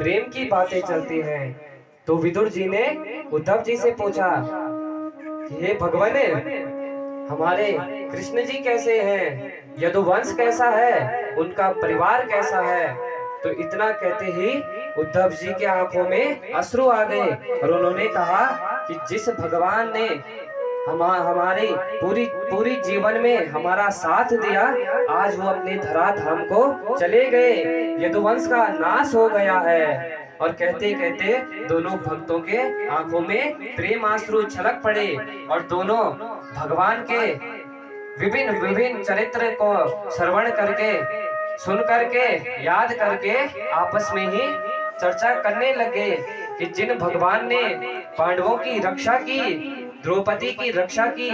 प्रेम की बातें चलती हैं। तो विदुर जी ने उद्धव जी से पूछा कि हे भगवान, हमारे कृष्ण जी कैसे हैं, यदुवंश कैसा है, उनका परिवार कैसा है। तो इतना कहते ही उद्धव जी के आंखों में अश्रु आ गए और उन्होंने कहा कि जिस भगवान ने हमारे पूरी पूरी जीवन में हमारा साथ दिया, आज वो अपने धरा धाम को चले गए, यदुवंश का नाश हो गया है। और कहते कहते दोनों भक्तों के आंखों में प्रेम आंसू छलक पड़े और दोनों भगवान के विभिन्न विभिन्न चरित्र को श्रवण करके, सुन करके, याद करके आपस में ही चर्चा करने लगे कि जिन भगवान ने पांडवों की रक्षा की, द्रौपदी की रक्षा की,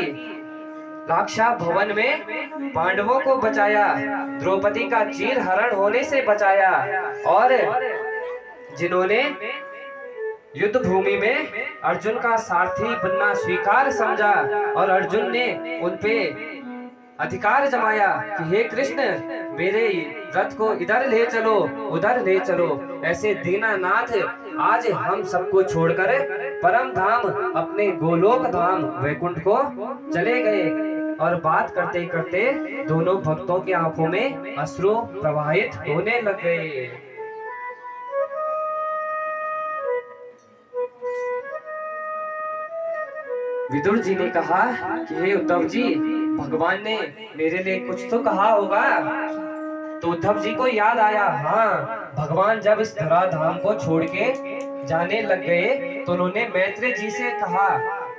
लाक्षा भवन में पांडवों को बचाया, द्रौपदी का चीर हरण होने से बचाया, और जिन्होंने युद्ध भूमि में अर्जुन का सारथी बनना स्वीकार समझा और अर्जुन ने उनपे अधिकार जमाया कि हे कृष्ण, मेरे रथ को इधर ले चलो, उधर ले चलो। ऐसे दीनानाथ आज हम सबको छोड़कर परम धाम, अपने गोलोक धाम वैकुंठ को चले गए। और बात करते करते दोनों भक्तों की आंखों में अश्रु प्रवाहित होने लग गए। विदुर जी ने कहा कि हे उद्धव जी, भगवान ने मेरे लिए कुछ तो कहा होगा। तो उद्धव जी को याद आया, हाँ, भगवान जब इस धरा धाम को छोड़ के जाने लग गए तो उन्होंने मैत्रेय जी से कहा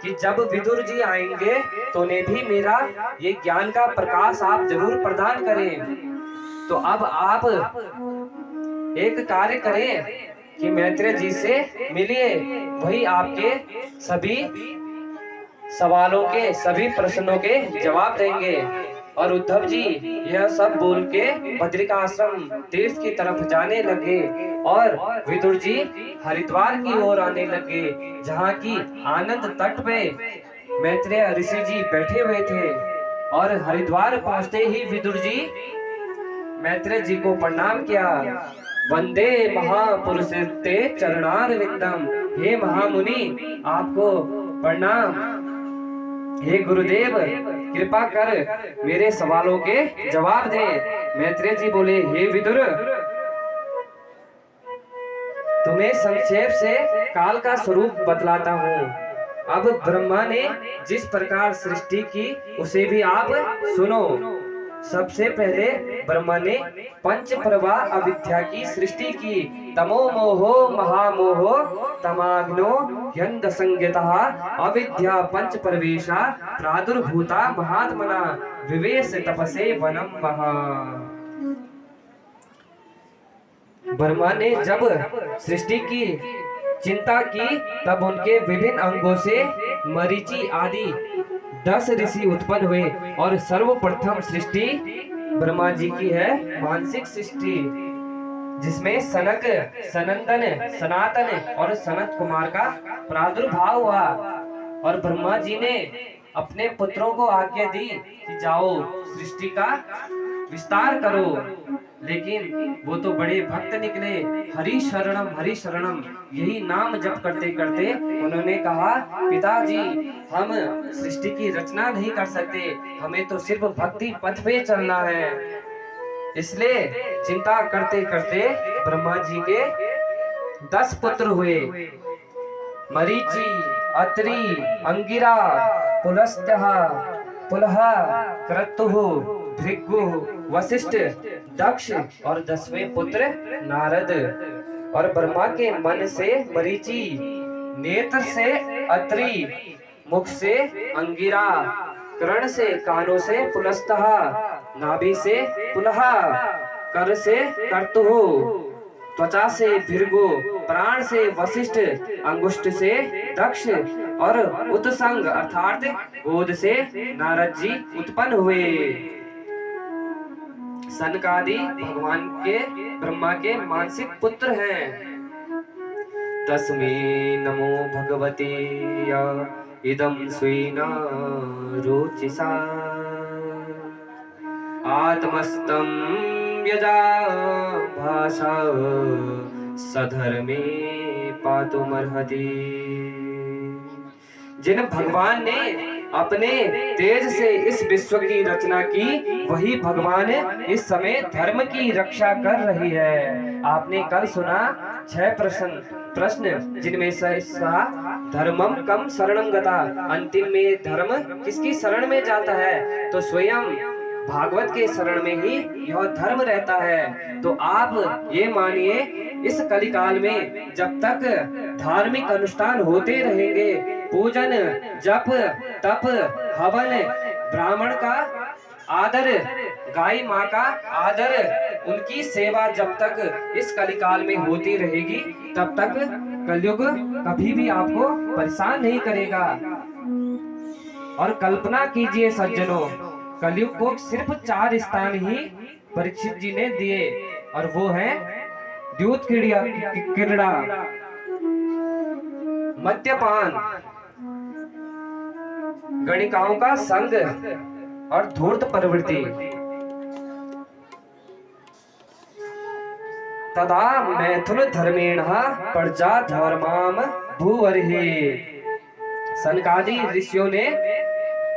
कि जब विदुर जी आएंगे तो उन्हें भी मेरा ये ज्ञान का प्रकाश आप जरूर प्रदान करें। तो अब आप एक कार्य करें कि मैत्रेय जी से मिलिए, वही आपके सभी सवालों के, सभी प्रश्नों के जवाब देंगे। और उद्धव जी यह सब बोल के बद्रिकाश्रम तीर्थ की तरफ जाने लगे और विदुर जी हरिद्वार की ओर आने लगे, जहाँ की आनंद तट पे मैत्रेय ऋषि जी बैठे हुए थे। और हरिद्वार पहुंचते ही विदुर जी मैत्रेय जी को प्रणाम किया। वंदे महापुरुष ते चरणार विंदम, हे महामुनि आपको प्रणाम। हे गुरुदेव, कृपा कर मेरे सवालों के जवाब दे। मैत्रेय जी बोले, हे विदुर, तुम्हें संक्षेप से काल का स्वरूप बतलाता हूँ। अब ब्रह्मा ने जिस प्रकार सृष्टि की उसे भी आप सुनो। सबसे पहले ब्रह्मा ने पंच प्रवाह अविद्या की सृष्टि की। तमो मोहो महामोहो तमाग्नो ह्यंद संज्ञतः अविद्या पंच प्रवेशा प्रादुर्भूता महात्मना विवेश तपसे वनम महा। ब्रह्मा ने जब सृष्टि की चिंता की तब उनके विभिन्न अंगों से मरीचि आदि 10 ऋषि उत्पन्न हुए और सर्वप्रथम सृष्टि ब्रह्मा जी की है मानसिक सृष्टि, जिसमें सनक, सनंदन, सनातन और सनत कुमार का प्रादुर्भाव हुआ। और ब्रह्मा जी ने अपने पुत्रों को आज्ञा दी कि जाओ सृष्टि का विस्तार करो। लेकिन वो तो बड़े भक्त निकले, हरि शरणम यही नाम जप करते करते उन्होंने कहा, पिताजी हम सृष्टि की रचना नहीं कर सकते, हमें तो सिर्फ भक्ति पथ पे चलना है। इसलिए चिंता करते करते ब्रह्मा जी के 10 पुत्र हुए, मरीचि, अत्रि, अंगिरा, पुलस्त्य, पुलह, क्रतुः, भृगु, वशिष्ठ, दक्ष और 10वें पुत्र नारद। और ब्रह्मा के मन से मरीचि, नेत्र से अत्रि, मुख से अंगिरा, कर्ण से कानों से पुलस्तः, नाभि से पुलह, कर से कर्तुः, त्वचा से भृगु, प्राण से वशिष्ठ, अंगुष्ठ से दक्ष और उत्संग अर्थात गोद से नारद जी उत्पन्न हुए। सनकादि भगवान के ब्रह्मा के मानसिक पुत्र हैं। तस्मै नमो भगवते इदं स्वेना रुचिसा आत्मस्तं यजा भाषा सधर्मे पातुमर्हति। जिन भगवान ने अपने तेज से इस विश्व की रचना की, वही भगवान इस समय धर्म की रक्षा कर रही है। आपने कल सुना 6 प्रश्न जिनमें से धर्मम कम शरणम गता, अंतिम में धर्म किसकी शरण में जाता है? तो स्वयं भागवत के शरण में ही यह धर्म रहता है। तो आप ये मानिए, इस कलिकाल में जब तक धार्मिक अनुष्ठान होते रहेंगे, पूजन, जप, तप, हवन, ब्राह्मण का आदर, गाय माँ का आदर, उनकी सेवा जब तक इस कलिकाल में होती रहेगी, तब तक कलयुग कभी भी आपको परेशान नहीं करेगा। और कल्पना कीजिए सज्जनों, कलयुग को सिर्फ 4 स्थान ही परीक्षित जी ने दिए, और वो है द्यूत क्रीड़ा, मद्यपान, गणिकाओं का संग और धूर्त प्रवृत्ति। तदा मैथुन धर्मेण प्रजा धर्माम भूवरिहि। सनकादि ऋषियों ने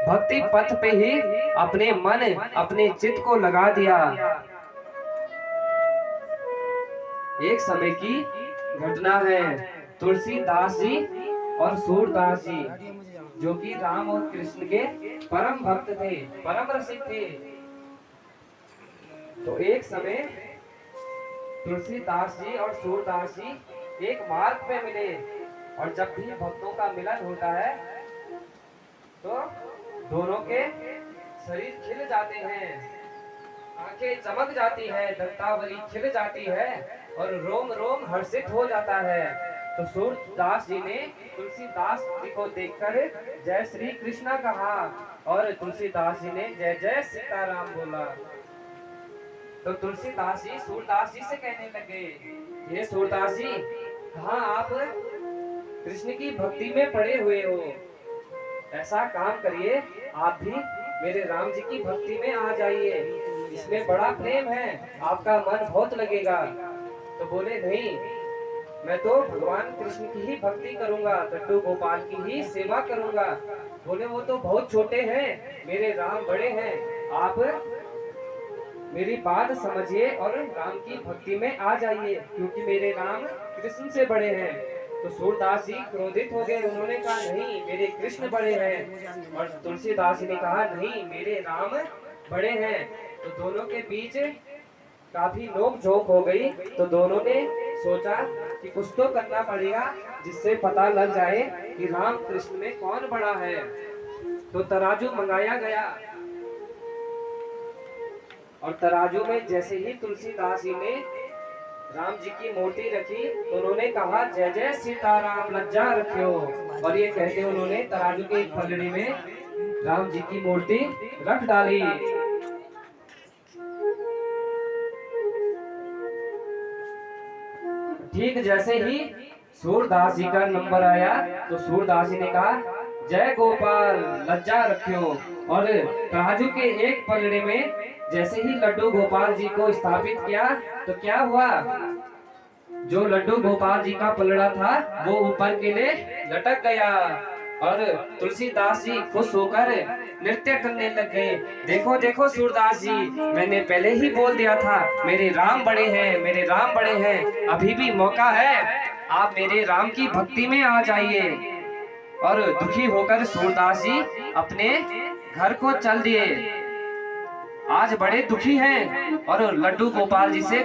भक्ति पथ पे ही अपने मन, अपने चित्त को लगा दिया। एक समय की घटना है, तुलसीदास जी और सूरदास जी, जो कि राम और कृष्ण के परम भक्त थे, परम रसिक थे। तो एक समय तुलसीदास जी और सूरदास जी एक मार्ग पे मिले, और जब भी भक्तों का मिलन होता है तो दोनों के शरीर खिल जाते हैं, आंखें चमक जाती है, दंतावली खिल जाती है और रोम रोम हर्षित हो जाता है। तो सूरदास जी ने तुलसीदास जी को देखकर जय श्री कृष्णा कहा, और तुलसीदास जी ने जय जय सीताराम बोला। तो तुलसीदास जी सूरदास जी से कहने लगे, ये सूरदास जी, कहाँ आप कृष्ण की भक्ति में पड़े हुए हो? ऐसा काम करिए, आप भी मेरे राम जी की भक्ति में आ जाइए, इसमें बड़ा प्रेम है, आपका मन बहुत लगेगा। तो बोले, नहीं, मैं तो भगवान कृष्ण की ही भक्ति करूंगा, लड्डू गोपाल की ही सेवा करूंगा। बोले, वो तो बहुत छोटे हैं, मेरे राम बड़े हैं, आप मेरी बात समझिए और राम की भक्ति में आ जाइए, क्योंकि मेरे राम कृष्ण से बड़े हैं। तो सूरदास जी क्रोधित हो गए, उन्होंने कहा, नहीं, मेरे कृष्ण बड़े हैं। और तुलसीदास जी ने कहा, नहीं, मेरे राम बड़े हैं। तो दोनों के बीच काफी नोक झोंक हो गई। तो दोनों ने सोचा कि कुछ तो करना पड़ेगा जिससे पता लग जाए कि राम कृष्ण में कौन बड़ा है। तो तराजू मंगाया गया, और तराजू में जैसे ही तुलसीदास जी ने राम जी की मूर्ति रखी, तो उन्होंने कहा, जय जय सीताराम, लज्जा रखियो। और ये कहते उन्होंने तराजू के एक पलड़ी में राम जी की मूर्ति रख डाली। ठीक जैसे ही सूरदास जी का नंबर आया, तो सूरदास जी ने कहा, जय गोपाल, लज्जा रखियो। और तराजू के एक पलड़े में जैसे ही लड्डू गोपाल जी को स्थापित किया, तो क्या हुआ, जो लड्डू गोपाल जी का पलड़ा था वो ऊपर के लिए लटक गया, और तुलसीदास जी खुश होकर नृत्य करने लग गए। देखो देखो सूरदास जी, मैंने पहले ही बोल दिया था, मेरे राम बड़े हैं, मेरे राम बड़े हैं, अभी भी मौका है, आप मेरे राम की भक्ति में आ जाइए। और दुखी होकर सूरदास जी अपने घर को चल दिए। आज बड़े दुखी हैं और लड्डू गोपाल जी से